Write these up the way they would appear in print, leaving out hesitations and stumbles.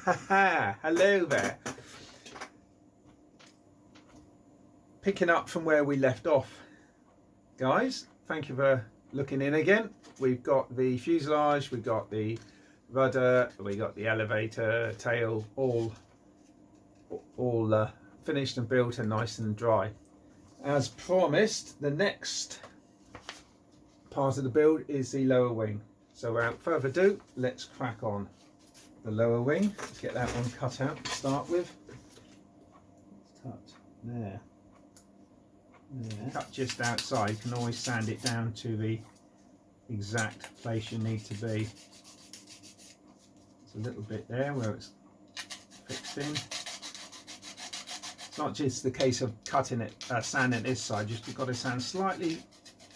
Hello there. Picking up from where we left off, guys. Thank you for looking in again. We've got the fuselage, we've got the rudder, we got the elevator, tail, all finished and built and nice and dry. As promised, the next part of the build is the lower wing. So without further ado, let's crack on. The lower wing, let's get that one cut out to start with. Let's cut there. Cut just outside. You can always sand it down to the exact place you need to be. There's a little bit there where it's fixed in. It's not just the case of cutting it, sanding this side, just you've got to sand slightly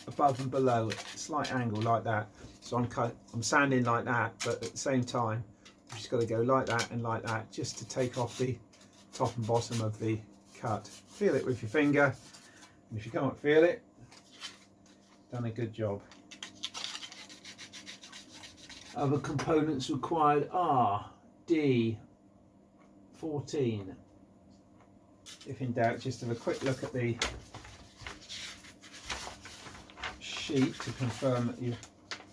above and below, a slight angle like that. So I'm sanding like that, but at the same time, you've just got to go like that and like that, just to take off the top and bottom of the cut. Feel it with your finger, and if you can't feel it, done a good job. Other components required are D14. If in doubt, just have a quick look at the sheet to confirm that you're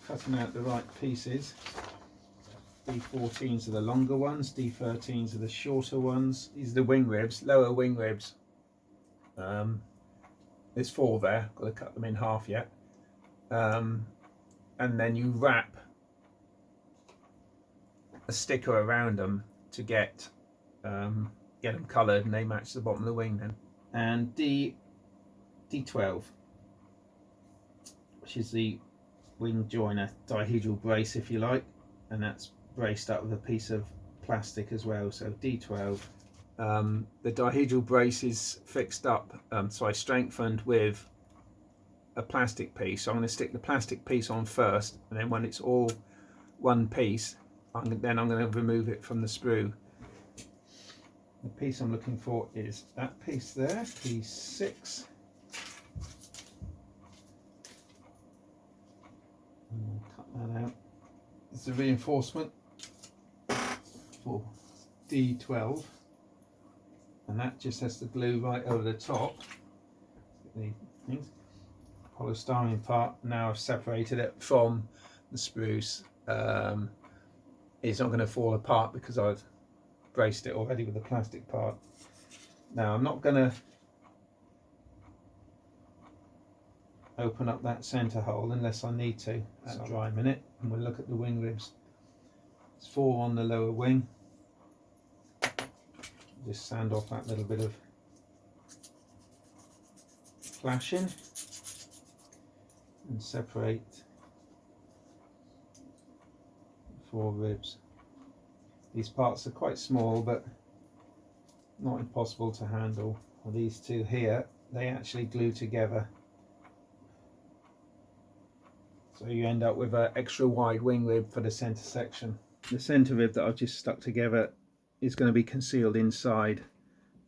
cutting out the right pieces. D14s are the longer ones, D13s are the shorter ones. These are the wing ribs, lower wing ribs. There's 4 there, got to cut them in half yet. And then you wrap a sticker around them to get them coloured, and they match the bottom of the wing then. And D12, which is the wing joiner dihedral brace, if you like, and that's braced up with a piece of plastic as well. So D12. The dihedral brace is fixed up, strengthened with a plastic piece. So I'm going to stick the plastic piece on first, and then when it's all one piece, I'm going to remove it from the sprue. The piece I'm looking for is that piece there, piece 6. Cut that out. It's a reinforcement for D12, and that just has to glue right over the top. The things. Polystyrene part. Now I've separated it from the spruce. It's not going to fall apart because I've braced it already with the plastic part. Now I'm not going to open up that centre hole unless I need to. That'll dry a minute, and we'll look at the wing ribs. It's 4 on the lower wing. Just sand off that little bit of flashing and separate the 4 ribs. These parts are quite small, but not impossible to handle. Well, these 2 here, they actually glue together, so you end up with an extra wide wing rib for the centre section. The centre rib that I've just stuck together is going to be concealed inside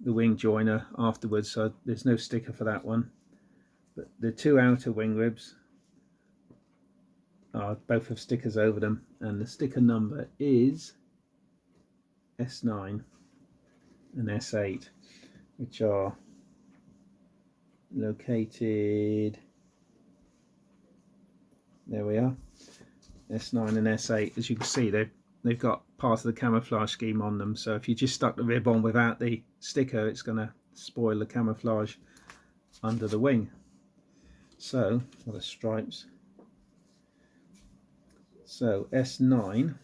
the wing joiner afterwards, so there's no sticker for that one. But the 2 outer wing ribs both have stickers over them, and the sticker number is S9 and S8, which are located, there we are, S9 and S8. As you can see, they've got part of the camouflage scheme on them, so if you just stuck the rib on without the sticker, it's going to spoil the camouflage under the wing. So, for the stripes, so S9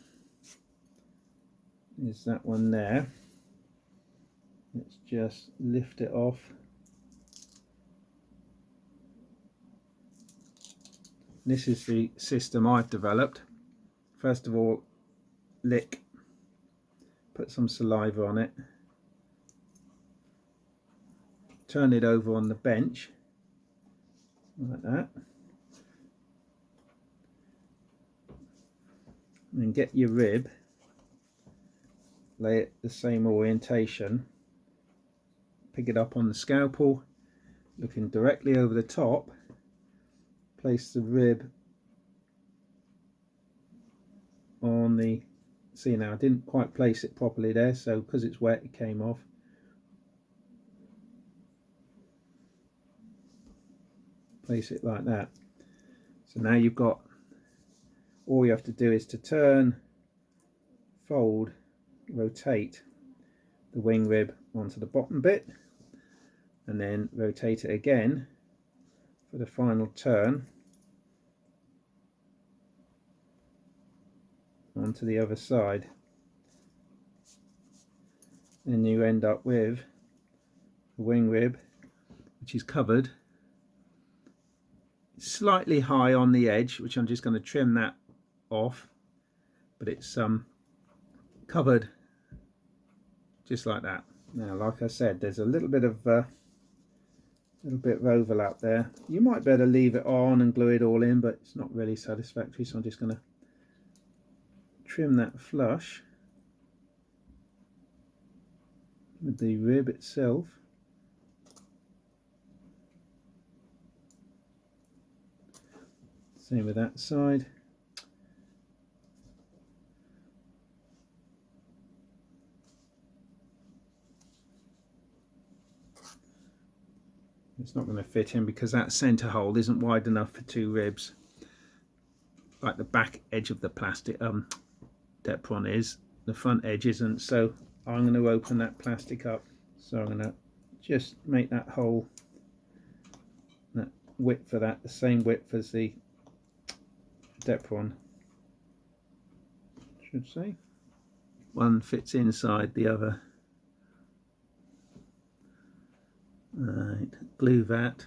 is that one there. Let's just lift it off. This is the system I've developed. First of all, lick, put some saliva on it, turn it over on the bench like that, and then get your rib, lay it the same orientation, pick it up on the scalpel, looking directly over the top, place the rib on the See now, I didn't quite place it properly there, so because it's wet it came off. Place it like that. So now you've got, all you have to do is to turn, fold, rotate the wing rib onto the bottom bit, and then rotate it again for the final turn onto the other side. Then you end up with a wing rib which is covered slightly high on the edge, which I'm just going to trim that off, but it's covered just like that. Now, like I said, there's a little bit of overlap there. You might better leave it on and glue it all in, but it's not really satisfactory, so I'm just going to trim that flush with the rib itself. Same with that side. It's not going to fit in because that centre hole isn't wide enough for two ribs, like the back edge of the plastic Depron is. The front edge isn't, so I'm going to open that plastic up. So I'm going to just make that hole, that width for that, the same width as the Depron, should say. One fits inside the other. Right, glue that.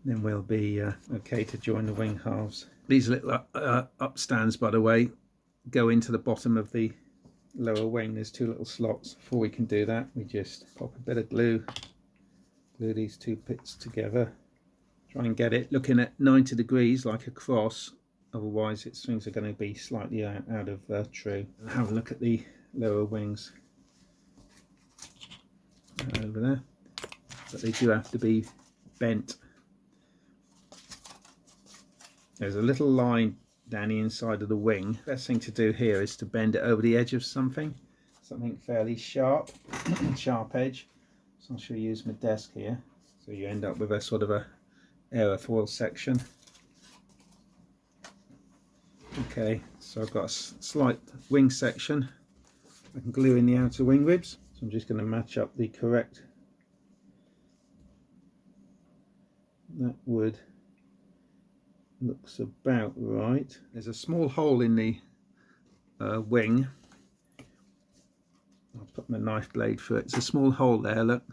Then we'll be okay to join the wing halves. These little upstands, by the way, go into the bottom of the lower wing. There's two little slots. Before we can do that, we just pop a bit of glue these two bits together. Try and get it looking at 90 degrees like a cross, otherwise its things are going to be slightly out of true. And have a look at the lower wings over there, but they do have to be bent. There's a little line down the inside of the wing. Best thing to do here is to bend it over the edge of something fairly sharp, sharp edge. So I'll show you use my desk here. So you end up with a sort of a aerofoil section. Okay, so I've got a slight wing section. I can glue in the outer wing ribs. So I'm just going to match up the correct. That would looks about right. There's a small hole in the wing. I'll put my knife blade through it. It's a small hole there, look.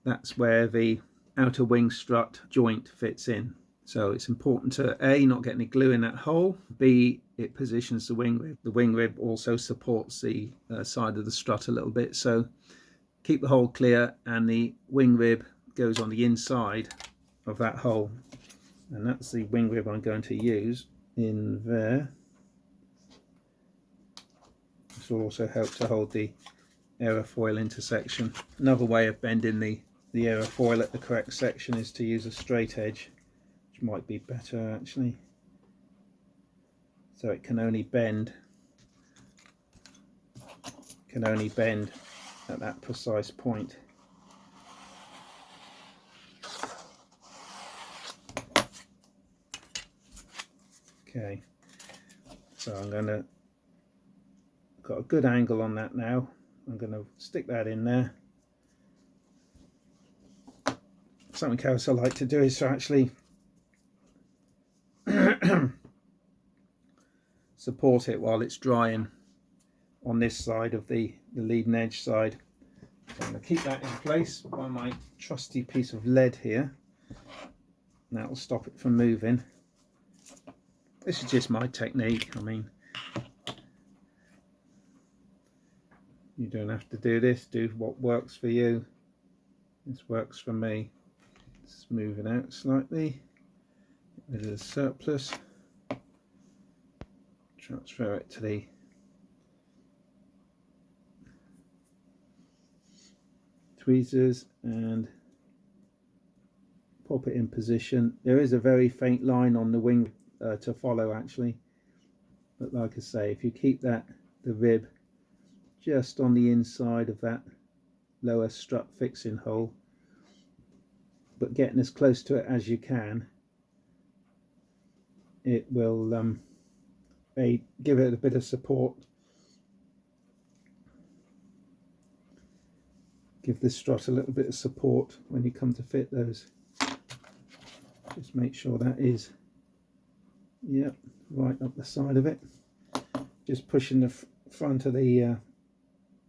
That's where the outer wing strut joint fits in. So it's important to A, not get any glue in that hole, B, it positions the wing rib. The wing rib also supports the side of the strut a little bit, so keep the hole clear, and the wing rib goes on the inside of that hole. And that's the wing rib I'm going to use in there. This will also help to hold the aerofoil intersection. Another way of bending the aerofoil at the correct section is to use a straight edge, which might be better actually. So it can only bend at that precise point. Okay, so I'm going to got a good angle on that now. I'm going to stick that in there. Something else I like to do is to actually support it while it's drying on this side of the leading edge side. So I'm going to keep that in place by my trusty piece of lead here. That will stop it from moving. This is just my technique. I mean, you don't have to do this. Do what works for you. This works for me. Smooth it out slightly. Get rid of the surplus. Transfer it to the tweezers and pop it in position. There is a very faint line on the wing to follow actually. But like I say, if you keep the rib just on the inside of that lower strut fixing hole, but getting as close to it as you can, it will give it a bit of support. Give the strut a little bit of support when you come to fit those. Just make sure that is, yep, right up the side of it. Just pushing the front of the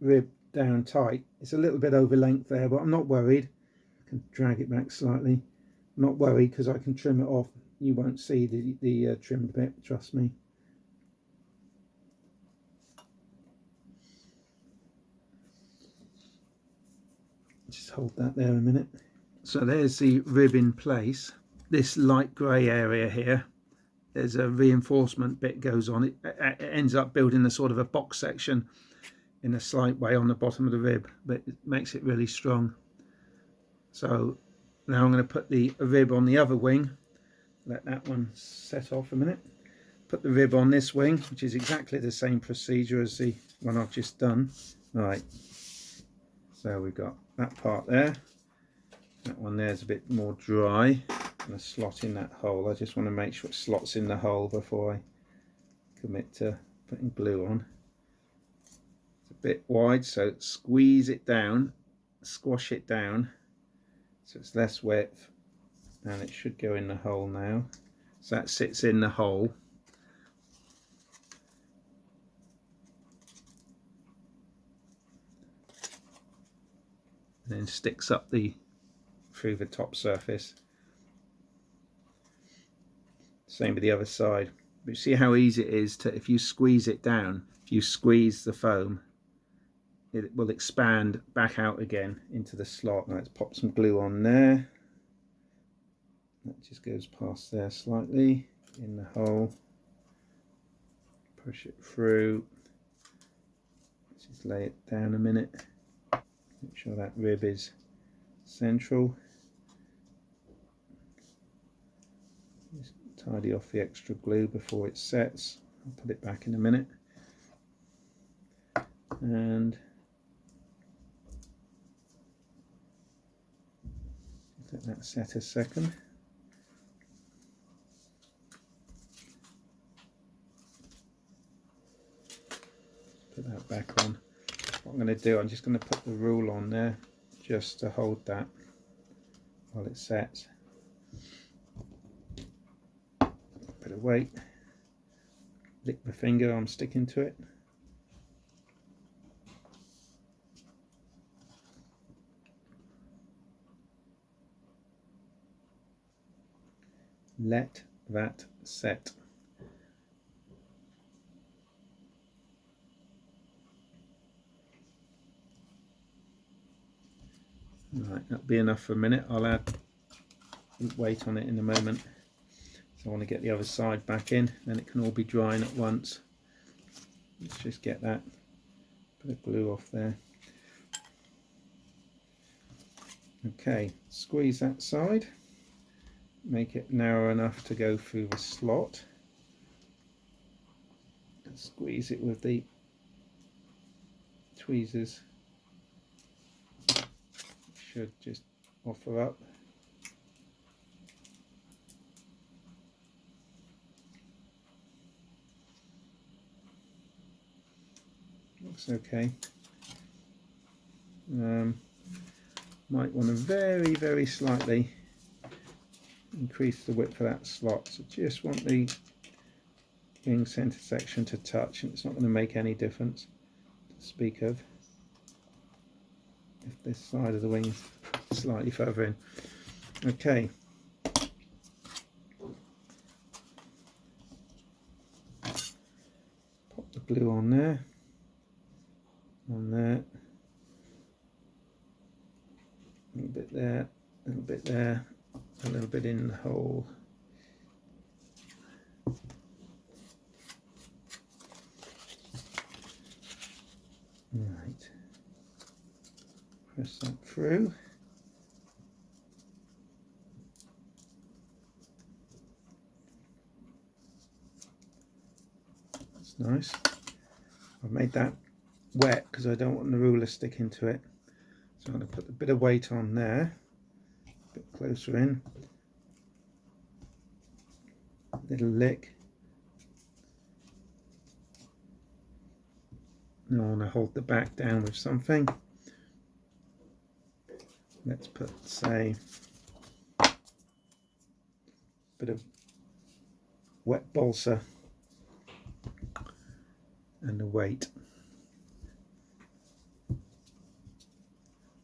rib down tight. It's a little bit over length there, but I'm not worried. I can drag it back slightly. I'm not worried because I can trim it off. You won't see the trimmed bit, trust me. Just hold that there a minute. So there's the rib in place. This light grey area here, there's a reinforcement bit goes on. It ends up building a sort of a box section in a slight way on the bottom of the rib, but it makes it really strong. So now I'm going to put the rib on the other wing. Let that one set off a minute. Put the rib on this wing, which is exactly the same procedure as the one I've just done. Right, so we've got that part there. That one there's a bit more dry. I'm going to slot in that hole. I just want to make sure it slots in the hole before I commit to putting glue on. It's a bit wide, so squeeze it down, squash it down so it's less width, and it should go in the hole now. So that sits in the hole. And then sticks up through the top surface. Same with the other side. But you see how easy it is to, if you squeeze it down, if you squeeze the foam, it will expand back out again into the slot. Now let's pop some glue on there. That just goes past there slightly in the hole. Push it through. Let's just lay it down a minute. Make sure that rib is central. Just tidy off the extra glue before it sets. I'll put it back in a minute. And let that set a second. Put that back on. What I'm going to do, I'm just going to put the rule on there just to hold that while it sets. Bit of weight. Lick my finger, I'm sticking to it. Let that set. Right, that'll be enough for a minute. I'll add weight on it in a moment. So I want to get the other side back in, then it can all be drying at once. Let's just get that bit of glue off there. Okay, squeeze that side. Make it narrow enough to go through the slot. And squeeze it with the tweezers. Should just offer up. Looks okay. Might want to very, very slightly increase the width of that slot. So just want the wing centre section to touch, and it's not going to make any difference to speak of if this side of the wing is slightly further in. Okay. Pop the glue on there. On there. A little bit there, a little bit there, a little bit in the hole. Right. Press that through. That's nice. I've made that wet because I don't want the ruler sticking to it. So I'm going to put a bit of weight on there, a bit closer in, little lick. Now I want to hold the back down with something. Let's put, say, a bit of wet balsa and a weight.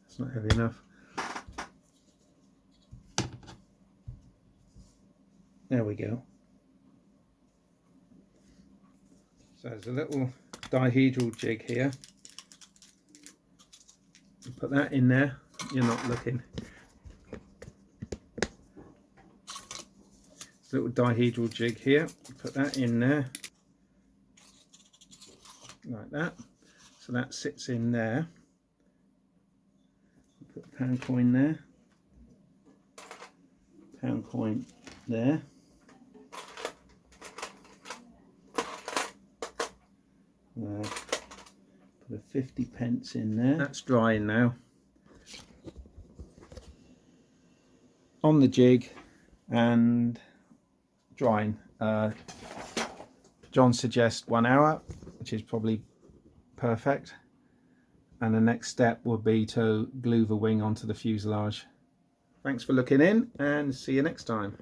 It's not heavy enough. There we go. So there's a little dihedral jig here. You put that in there, you're not looking. Little dihedral jig here, put that in there like that, so that sits in there. Put a pound coin there, pound coin there, put a 50p in there. That's drying now. On the jig and drying. John suggests 1 hour, which is probably perfect, and the next step will be to glue the wing onto the fuselage. Thanks for looking in, and see you next time.